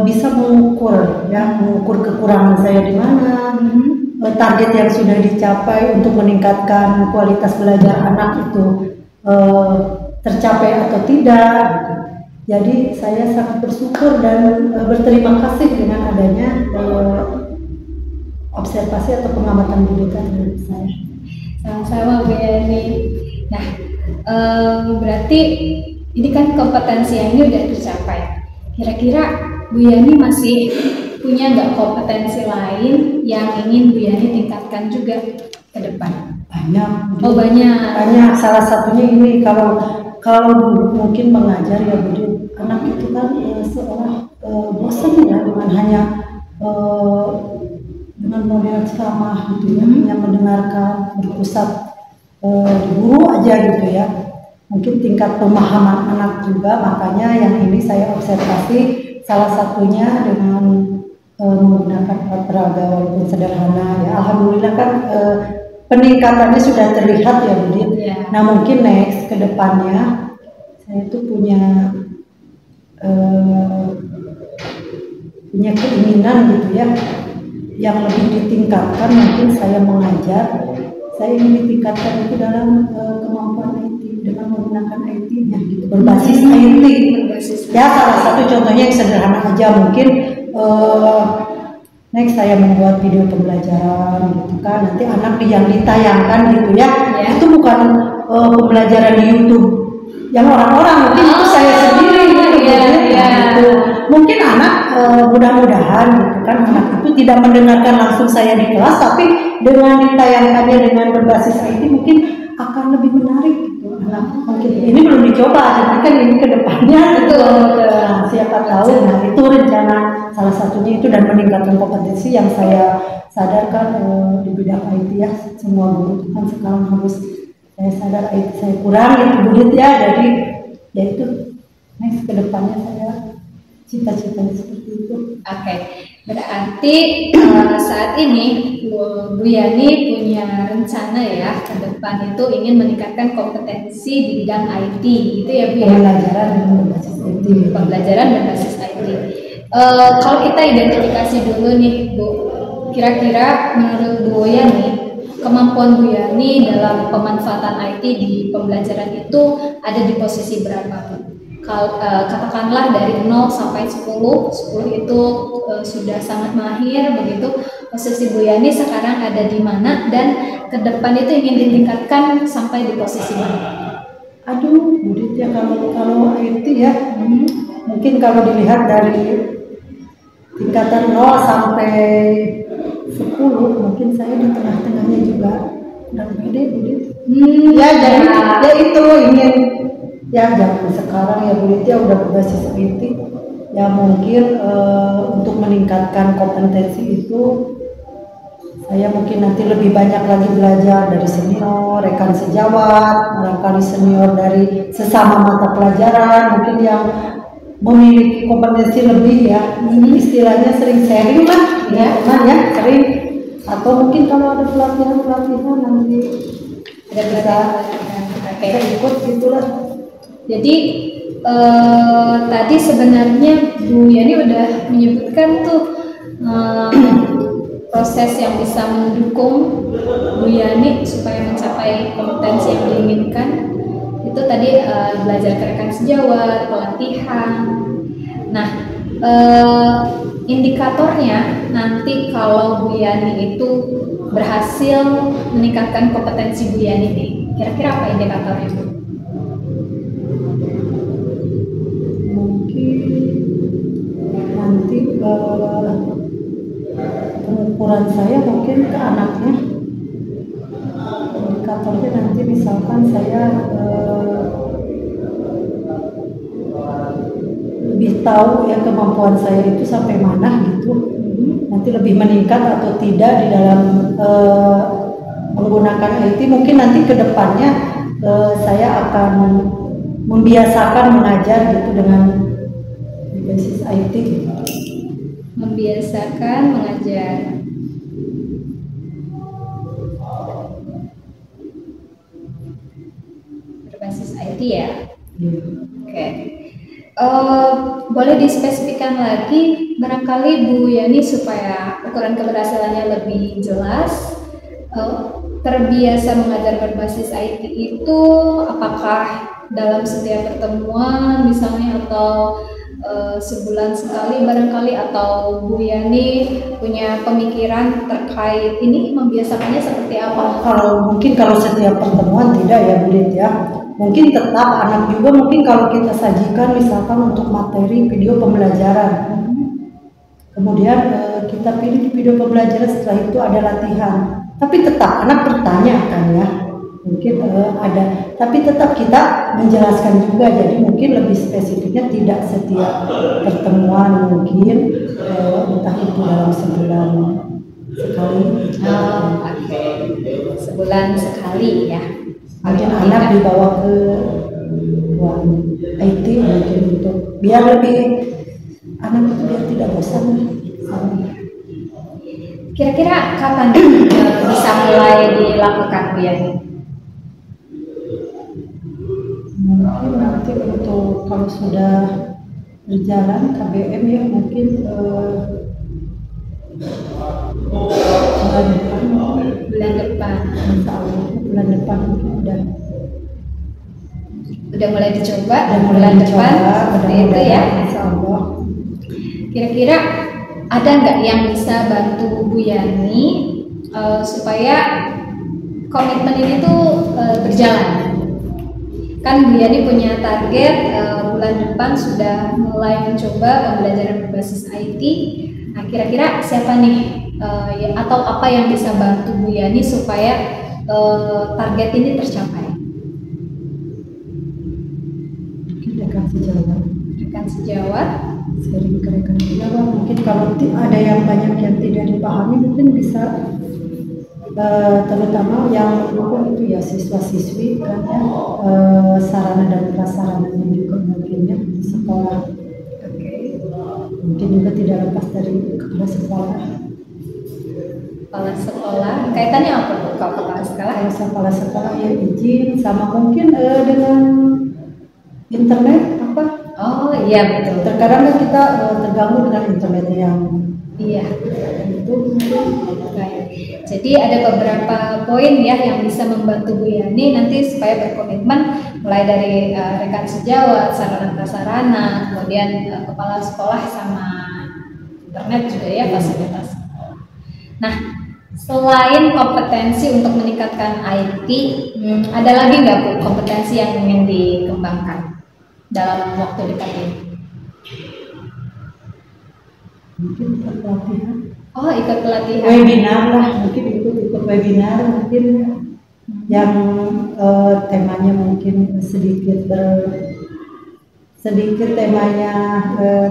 bisa mengukur ya, mengukur kekurangan saya di mana, target yang sudah dicapai untuk meningkatkan kualitas belajar anak itu tercapai atau tidak. Jadi saya sangat bersyukur dan berterima kasih dengan adanya observasi atau pengamatan Bu Dita terhadap saya. Sama-sama Bu Yani. Nah, berarti ini kan kompetensi yang ini udah tercapai. Kira-kira Bu Yani masih punya nggak kompetensi lain yang ingin Bu Yani tingkatkan juga ke depan? Banyak. Oh banyak. Banyak. Salah satunya ini kalau dulu mungkin mengajar ya Bu, anak itu kan seolah bosan ya dengan hanya dengan model ceramah gitu ya, hanya mendengarkan, berpusat di guru aja gitu ya. Mungkin tingkat pemahaman anak juga, makanya yang ini saya observasi salah satunya dengan menggunakan alat peraga walaupun sederhana ya. Alhamdulillah kan peningkatannya sudah terlihat ya Bu Dit. Yeah. Nah mungkin next ke depannya saya itu punya keinginan gitu ya, yang lebih ditingkatkan. Mungkin saya mengajar, saya ingin ditingkatkan itu dalam kemampuan IT dengan menggunakan IT-nya gitu, berbasis IT. Ya salah satu contohnya yang sederhana aja mungkin next saya membuat video pembelajaran gitu kan, nanti anak yang ditayangkan gitu ya, itu bukan pembelajaran di YouTube yang orang-orang, mungkin itu saya sendiri gitu gitu. Mungkin anak mudah-mudahan gitu kan, anak itu tidak mendengarkan langsung saya di kelas, tapi dengan ditayangkannya dengan berbasis IT mungkin akan lebih menarik gitu. Anak mungkin ini belum dicoba, tapi kan ini kedepannya siapa tahu. Nah itu rencana salah satunya itu, dan meningkatkan kompetensi yang saya sadarkan di bidang IT ya. Semua guru kan sekarang harus, saya sadar IT saya kurang gitu Bu Dit ya, jadi ya itu next kedepannya saya cita-citanya seperti itu. Oke, berarti saat ini Bu Yani punya rencana ya ke depan itu ingin meningkatkan kompetensi di bidang IT gitu ya Bu ya? Pembelajaran dengan berbasis IT. Pembelajaran berbasis IT. Kalau kita identifikasi dulu nih Bu, kira-kira menurut Bu Yani kemampuan Bu Yani dalam pemanfaatan IT di pembelajaran itu ada di posisi berapa Bu? Katakanlah dari 0 sampai 10 itu sudah sangat mahir begitu. Posisi Bu Yani sekarang ada di mana, dan ke depan itu ingin ditingkatkan sampai di posisi mana? Aduh Bu Dit ya, kalau IT ya mungkin kalau dilihat dari tingkatan 0 sampai 10, mungkin saya di tengah-tengahnya juga kurang pede gitu. Ya jadi ya itu ingin ya zaman sekarang ya Bu Lydia udah berbasis IT ya mungkin untuk meningkatkan kompetensi itu saya mungkin nanti lebih banyak lagi belajar dari senior, rekan sejawat, barangkali senior dari sesama mata pelajaran mungkin yang memiliki kompetensi lebih ya, ini istilahnya sering sharing lah ya teman ya, sering atau mungkin kalau ada pelatihan nanti bisa ikut gitulah. Jadi tadi sebenarnya Bu Yani udah menyebutkan tuh proses yang bisa mendukung Bu Yani supaya mencapai kompetensi yang diinginkan. Itu tadi belajar ke rekan sejawat, pelatihan. Nah, indikatornya nanti kalau Bu Yani itu berhasil meningkatkan kompetensi Bu Yani ini, kira-kira apa indikatornya Bu? Mungkin nanti pengukuran saya mungkin ke anaknya. Indikatornya nanti misalkan saya lebih tahu ya kemampuan saya itu sampai mana gitu, nanti lebih meningkat atau tidak di dalam menggunakan IT. Mungkin nanti ke depannya saya akan membiasakan mengajar gitu dengan basis IT. Membiasakan mengajar. Berbasis IT ya. Oke. Boleh dispesifikkan lagi barangkali Bu Yani supaya ukuran keberhasilannya lebih jelas. Terbiasa mengajar berbasis IT itu apakah dalam setiap pertemuan misalnya atau sebulan sekali barangkali, atau Bu Yani punya pemikiran terkait ini membiasakannya seperti apa? Kalau setiap pertemuan tidak ya Bu Lydia. Mungkin tetap anak juga mungkin kalau kita sajikan misalkan untuk materi video pembelajaran, kemudian kita pilih di video pembelajaran, setelah itu ada latihan, tapi tetap anak bertanya kan ya, mungkin ada, tapi tetap kita menjelaskan juga. Jadi mungkin lebih spesifiknya tidak setiap pertemuan, mungkin entah itu dalam sebulan sekali. Oke. Sebulan sekali ya. Mungkin anak dibawa ke ruang IT mungkin untuk biar lebih anak itu biar tidak bosan. Kira-kira kapan bisa mulai dilakukan Bu Yani? Mungkin nanti untuk kalau sudah berjalan KBM ya mungkin Bulan depan. Insya Allah bulan depan mungkin udah mulai dicoba dan mulai bulan depan seperti itu ya. Insya Allah. Kira-kira ada nggak yang bisa bantu Bu Yani supaya komitmen ini tuh berjalan? Kan Bu Yani punya target bulan depan sudah mulai mencoba pembelajaran berbasis IT. Nah, kira-kira siapa nih atau apa yang bisa bantu Bu Yani supaya target ini tercapai? Rekan sejawat, sering ke rekan sejawat. Mungkin kalau ada yang banyak yang tidak dipahami mungkin bisa terutama yang itu ya siswa-siswi kan ya, sarana dan prasarananya juga mungkin ya di sekolah. Mungkin juga tidak lepas dari kepala sekolah. Kepala sekolah, kaitannya apa Bu kalau kepala sekolah? Kalau kepala sekolah ya izin sama mungkin dengan internet apa? Oh iya betul. Terkadang kan kita terganggu dengan internet yang iya itu. Baik. Jadi ada beberapa poin ya yang bisa membantu Bu Yani nanti supaya berkomitmen, mulai dari rekan sejawat, sarana prasarana, kemudian kepala sekolah sama internet juga ya fasilitas. Nah, selain kompetensi untuk meningkatkan IT, ada lagi nggak Bu kompetensi yang ingin dikembangkan dalam waktu dekat ini? Mungkin ikut pelatihan. Oh, ikut pelatihan. Webinar lah, mungkin ikut webinar mungkin yang temanya mungkin sedikit temanya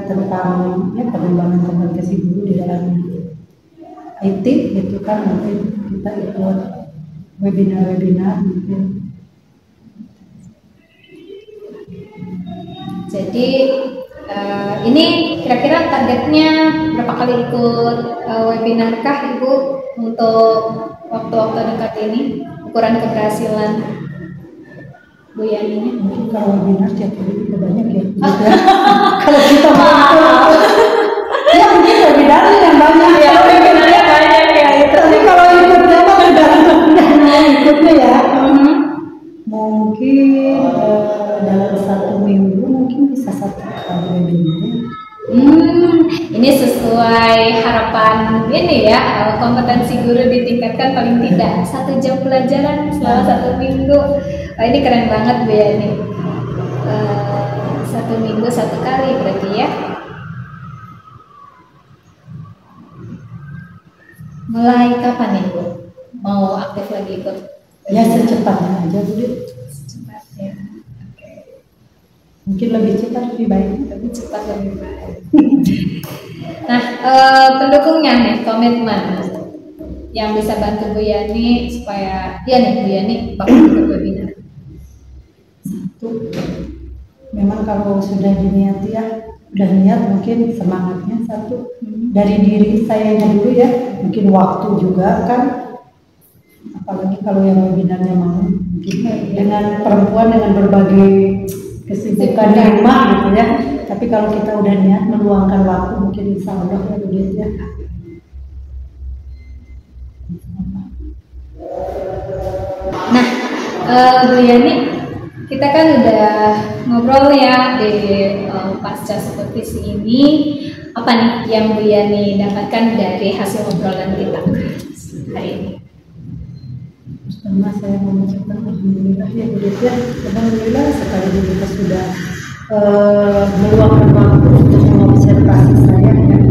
tentang ya pengembangan komunikasi guru di dalam IT gitu kan, mungkin kita ikut webinar mungkin. Jadi ini kira-kira targetnya berapa kali ikut webinar kah Ibu untuk waktu-waktu dekat ini, ukuran keberhasilan Bu Yani-nya? Mungkin kalau webinar tiap hari juga banyak ya. Kalau kita mau ya mungkin webinarnya yang banyak. Ya, webinarnya banyak ya itu. Tapi kalau ikutnya mah tergantung ikutnya ya. Mungkin dalam 1 minggu mungkin bisa 1 kali webinar. Ini sesuai harapan ini ya, kompetensi guru ditingkatkan paling tidak 1 jam pelajaran selama 1 minggu. Ini keren banget Bu Yani. 1 minggu 1 kali berarti ya. Mulai kapan nih Bu mau aktif lagi ikut? Ya secepatnya aja Bu. Cepat ya. Oke. Mungkin lebih cepat lebih baik. Lebih cepat lebih baik. Nah, pendukungnya nih, komitmen yang bisa bantu Bu Yani supaya ya nih Bu Yani bakal ikut webinar. 1, memang kalau sudah diniati ya, udah niat mungkin semangatnya 1 dari diri sayanya dulu ya, mungkin waktu juga kan, apalagi kalau yang webinarnya mau mungkin dengan perempuan dengan berbagai kesibukan di rumah gitu ya. Tapi kalau kita udah niat meluangkan waktu mungkin insya Allah ya begitu ya. Nah, Bu Yani, kita kan udah ngobrol ya di pasca supervisi ini. Apa nih yang Bu Yani dapatkan dari hasil obrolan kita hari ini? Pertama saya mau mengucapkan alhamdulillah ya Bu ya. Alhamdulillah sekali kita sudah meluangkan waktu untuk mengobservasi saya ya.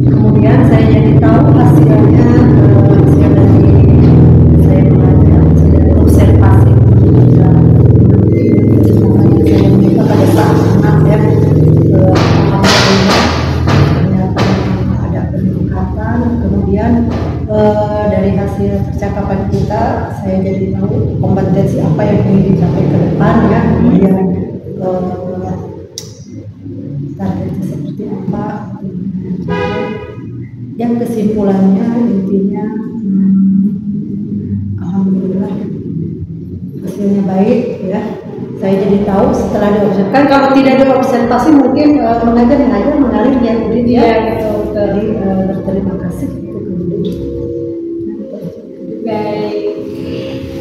Kemudian saya jadi tahu hasilnya, hasil dari saya belajar, saya observasi juga. Saya minta pada saat anak ya, alhamdulillah ternyata ada peningkatan. Kemudian dari hasil percakapan kita, saya jadi tahu kompetensi apa yang ingin dicapai ke depan ya. Kemudian targetnya seperti apa. Yang kesimpulannya intinya alhamdulillah hasilnya baik ya. Saya jadi tahu setelah diobservasi. Kan kalau tidak diobservasi mungkin mengajar mengalir ya Udin ya. Jadi berterima kasih. Baik,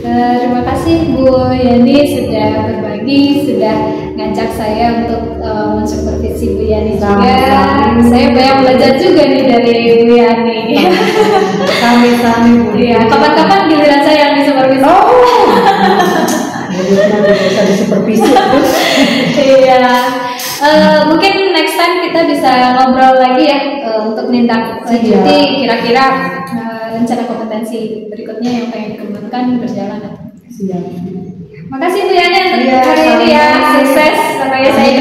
terima kasih Bu Yani sudah berbagi, sudah ngajak saya untuk mensupervisi Bu Yani juga. Saya banyak belajar juga nih dari Bu Yani. Sami-sami Bu. Iya, kapan-kapan giliran saya yang disupervisi. Jadi nanti bisa disupervisi. Iya. Mungkin next time kita bisa ngobrol lagi ya untuk nindak lanjuti kira-kira rencana kompetensi berikutnya yang pengen dikembangkan berjalan atau Siap. Makasih Bu Yani untuk hari ini ya, sukses sampai saya